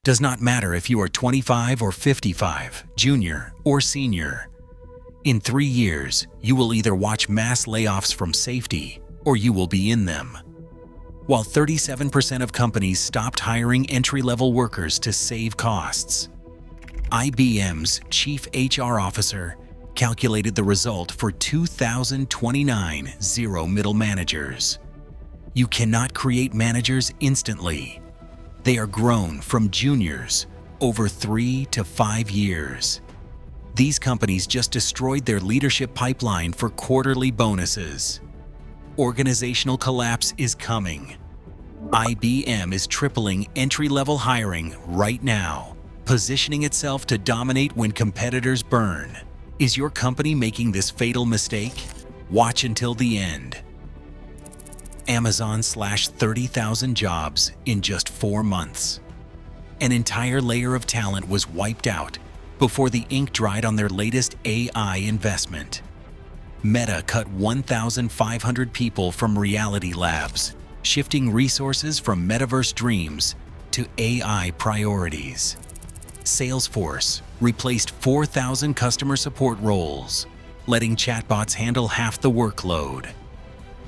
Does not matter if you are 25 or 55, junior or senior. In 3 years, you will either watch mass layoffs from safety or you will be in them. While 37% of companies stopped hiring entry-level workers to save costs, IBM's chief HR officer calculated the result for 2,029 middle managers. You cannot create managers instantly. They are grown from juniors over 3 to 5 years. These companies just destroyed their leadership pipeline for quarterly bonuses. Organizational collapse is coming. IBM is tripling entry-level hiring right now, positioning itself to dominate when competitors burn. Is your company making this fatal mistake? Watch until the end. Amazon slashed 30,000 jobs in just 4 months. An entire layer of talent was wiped out before the ink dried on their latest AI investment. Meta cut 1,500 people from Reality Labs, shifting resources from metaverse dreams to AI priorities. Salesforce replaced 4,000 customer support roles, letting chatbots handle half the workload.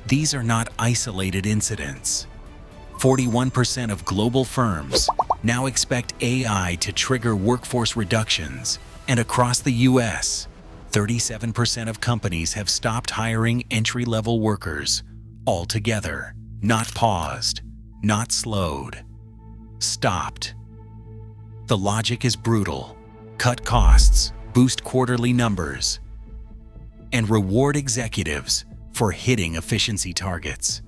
These are not isolated incidents. 41% of global firms now expect AI to trigger workforce reductions, and across the US, 37% of companies have stopped hiring entry-level workers altogether. Not paused, not slowed, stopped. The logic is brutal. Cut costs, boost quarterly numbers, and reward executives for hitting efficiency targets.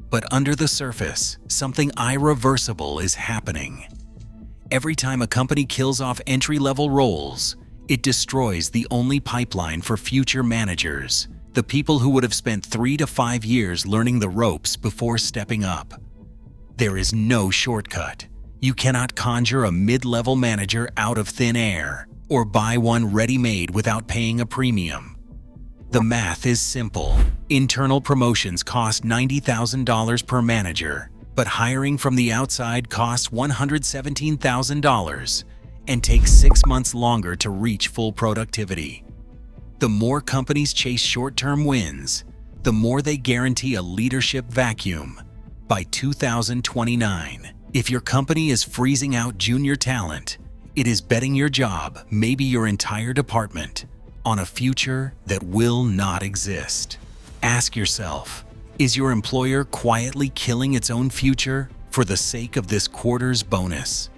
But under the surface, something irreversible is happening. Every time a company kills off entry-level roles, it destroys the only pipeline for future managers, the people who would have spent 3 to 5 years learning the ropes before stepping up. There is no shortcut. You cannot conjure a mid-level manager out of thin air or buy one ready-made without paying a premium. The math is simple. Internal promotions cost $90,000 per manager, but hiring from the outside costs $117,000 and takes 6 months longer to reach full productivity. The more companies chase short-term wins, the more they guarantee a leadership vacuum. By 2029, if your company is freezing out junior talent, it is betting your job, maybe your entire department, on a future that will not exist. Ask yourself, is your employer quietly killing its own future for the sake of this quarter's bonus?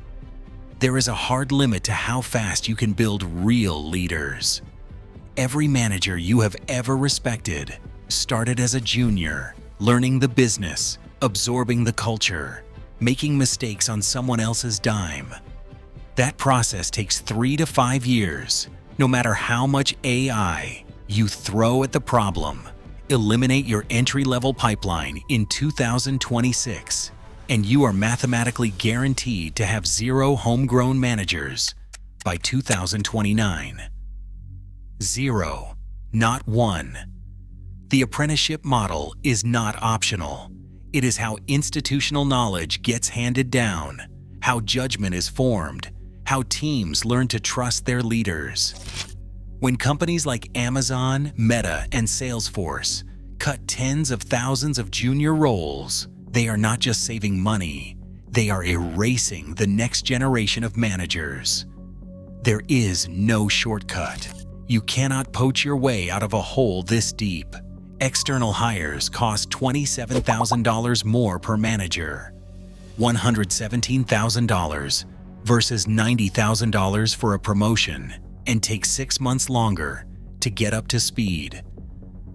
There is a hard limit to how fast you can build real leaders. Every manager you have ever respected started as a junior, learning the business, absorbing the culture, making mistakes on someone else's dime. That process takes 3 to 5 years. No matter how much AI you throw at the problem, eliminate your entry-level pipeline in 2026, and you are mathematically guaranteed to have 0 homegrown managers by 2029. 0, not 1. The apprenticeship model is not optional. It is how institutional knowledge gets handed down, how judgment is formed, how teams learn to trust their leaders. When companies like Amazon, Meta, and Salesforce cut tens of thousands of junior roles, they are not just saving money, they are erasing the next generation of managers. There is no shortcut. You cannot poach your way out of a hole this deep. External hires cost $27,000 more per manager, $117,000 versus $90,000 for a promotion, and take 6 months longer to get up to speed.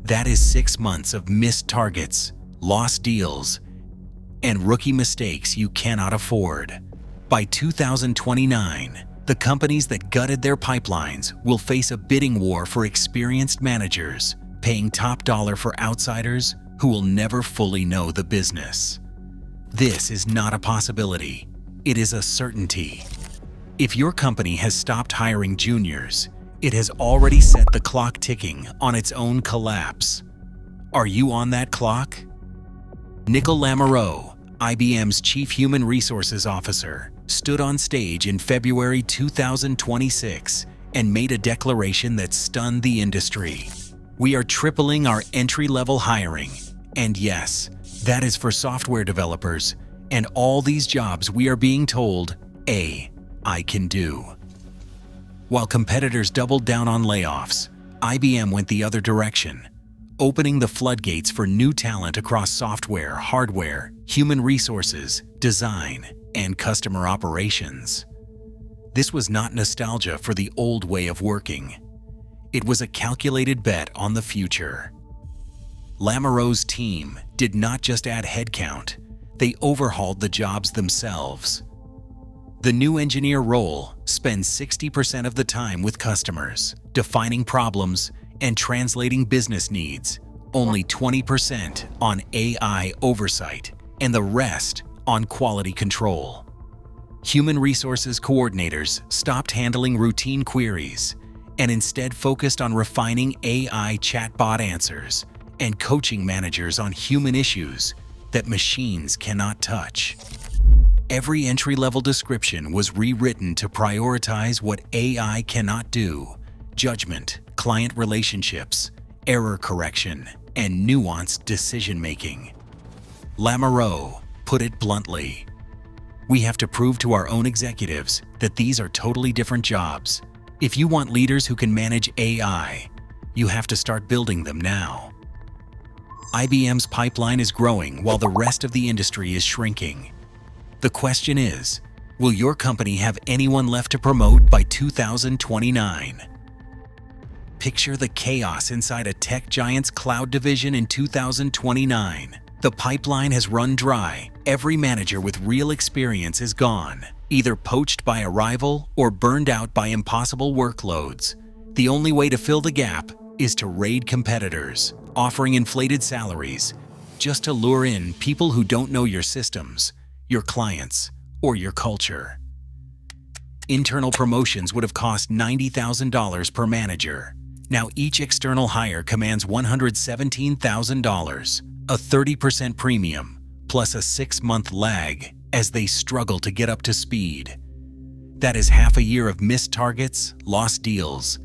That is 6 months of missed targets, lost deals, and rookie mistakes you cannot afford. By 2029, the companies that gutted their pipelines will face a bidding war for experienced managers, paying top dollar for outsiders who will never fully know the business. This is not a possibility. It is a certainty. If your company has stopped hiring juniors, it has already set the clock ticking on its own collapse. Are you on that clock? Nicole Lamoureux, IBM's Chief Human Resources Officer, stood on stage in February 2026 and made a declaration that stunned the industry. We are tripling our entry-level hiring. And yes, that is for software developers. And all these jobs we are being told, I can do. While competitors doubled down on layoffs, IBM went the other direction, opening the floodgates for new talent across software, hardware, human resources, design, and customer operations. This was not nostalgia for the old way of working. It was a calculated bet on the future. Lamoureux's team did not just add headcount, they overhauled the jobs themselves. The new engineer role spends 60% of the time with customers, defining problems and translating business needs, only 20% on AI oversight, and the rest on quality control. Human resources coordinators stopped handling routine queries and instead focused on refining AI chatbot answers and coaching managers on human issues that machines cannot touch. Every entry-level description was rewritten to prioritize what AI cannot do: judgment, client relationships, error correction, and nuanced decision-making. Lamoureux put it bluntly: we have to prove to our own executives that these are totally different jobs. If you want leaders who can manage AI, you have to start building them now. IBM's pipeline is growing while the rest of the industry is shrinking. The question is, will your company have anyone left to promote by 2029? Picture the chaos inside a tech giant's cloud division in 2029. The pipeline has run dry. Every manager with real experience is gone, either poached by a rival or burned out by impossible workloads. The only way to fill the gap is to raid competitors, offering inflated salaries, just to lure in people who don't know your systems, your clients, or your culture. Internal promotions would have cost $90,000 per manager. Now each external hire commands $117,000, a 30% premium, plus a 6-month lag as they struggle to get up to speed. That is half a year of missed targets, lost deals,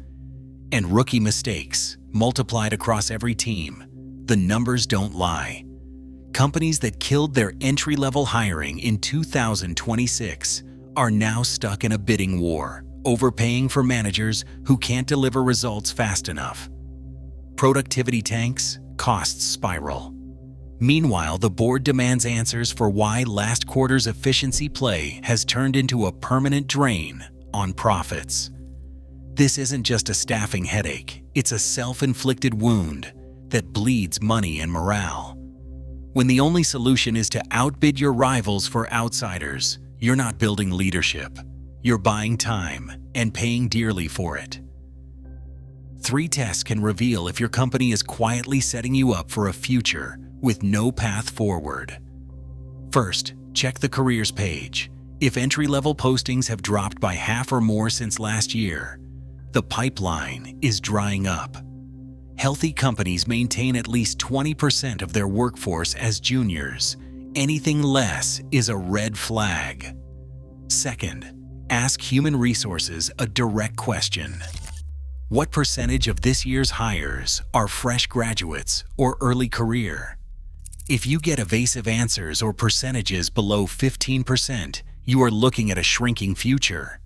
and rookie mistakes multiplied across every team. The numbers don't lie. Companies that killed their entry-level hiring in 2026 are now stuck in a bidding war, overpaying for managers who can't deliver results fast enough. Productivity tanks, costs spiral. Meanwhile, the board demands answers for why last quarter's efficiency play has turned into a permanent drain on profits. This isn't just a staffing headache, it's a self-inflicted wound that bleeds money and morale. When the only solution is to outbid your rivals for outsiders, you're not building leadership. You're buying time and paying dearly for it. 3 tests can reveal if your company is quietly setting you up for a future with no path forward. First, check the careers page. If entry-level postings have dropped by half or more since last year, the pipeline is drying up. Healthy companies maintain at least 20% of their workforce as juniors. Anything less is a red flag. Second, ask human resources a direct question. What percentage of this year's hires are fresh graduates or early career? If you get evasive answers or percentages below 15%, you are looking at a shrinking future.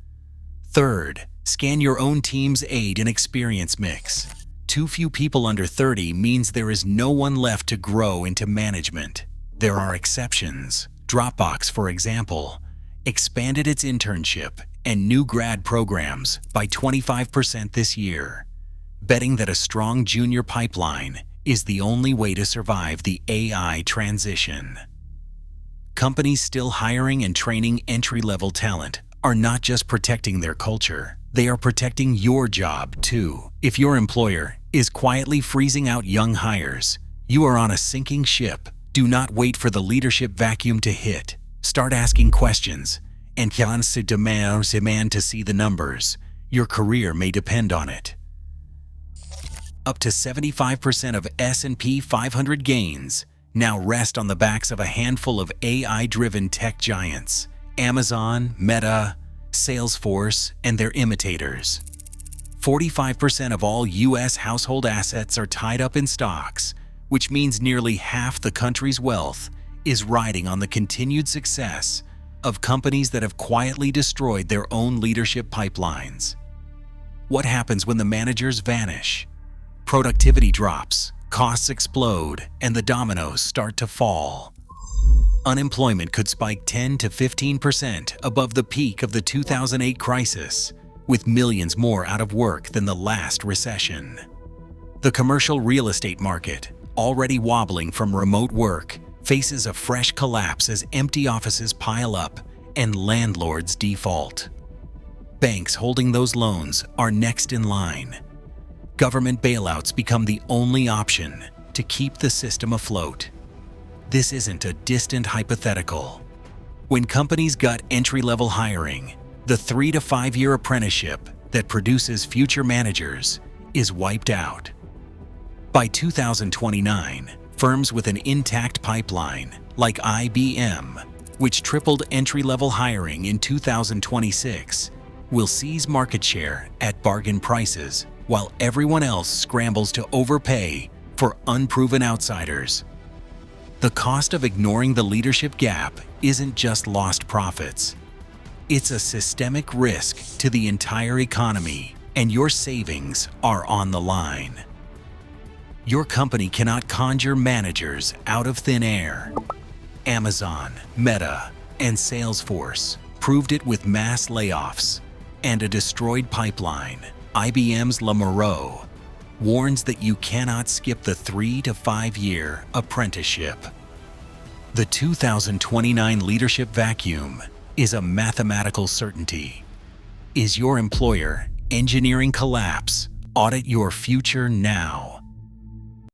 Third, scan your own team's age and experience mix. Too few people under 30 means there is no one left to grow into management. There are exceptions. Dropbox, for example, expanded its internship and new grad programs by 25% this year, betting that a strong junior pipeline is the only way to survive the AI transition. Companies still hiring and training entry-level talent are not just protecting their culture, they are protecting your job too. If your employer is quietly freezing out young hires, you are on a sinking ship. Do not wait for the leadership vacuum to hit. Start asking questions and demand to see the numbers. Your career may depend on it. Up to 75% of S&P 500 gains now rest on the backs of a handful of AI-driven tech giants. Amazon, Meta, Salesforce, and their imitators. 45% of all U.S. household assets are tied up in stocks, which means nearly half the country's wealth is riding on the continued success of companies that have quietly destroyed their own leadership pipelines. What happens when the managers vanish? Productivity drops, costs explode, and the dominoes start to fall. Unemployment could spike 10 to 15% above the peak of the 2008 crisis, with millions more out of work than the last recession. The commercial real estate market, already wobbling from remote work, faces a fresh collapse as empty offices pile up and landlords default. Banks holding those loans are next in line. Government bailouts become the only option to keep the system afloat. This isn't a distant hypothetical. When companies gut entry-level hiring, the 3 to 5 year apprenticeship that produces future managers is wiped out. By 2029, firms with an intact pipeline, like IBM, which tripled entry-level hiring in 2026, will seize market share at bargain prices, while everyone else scrambles to overpay for unproven outsiders. The cost of ignoring the leadership gap isn't just lost profits. It's a systemic risk to the entire economy, and your savings are on the line. Your company cannot conjure managers out of thin air. Amazon, Meta, and Salesforce proved it with mass layoffs and a destroyed pipeline. IBM's Moreau warns that you cannot skip the 3 to 5 year apprenticeship. The 2029 leadership vacuum is a mathematical certainty. Is your employer engineering collapse? Audit your future now.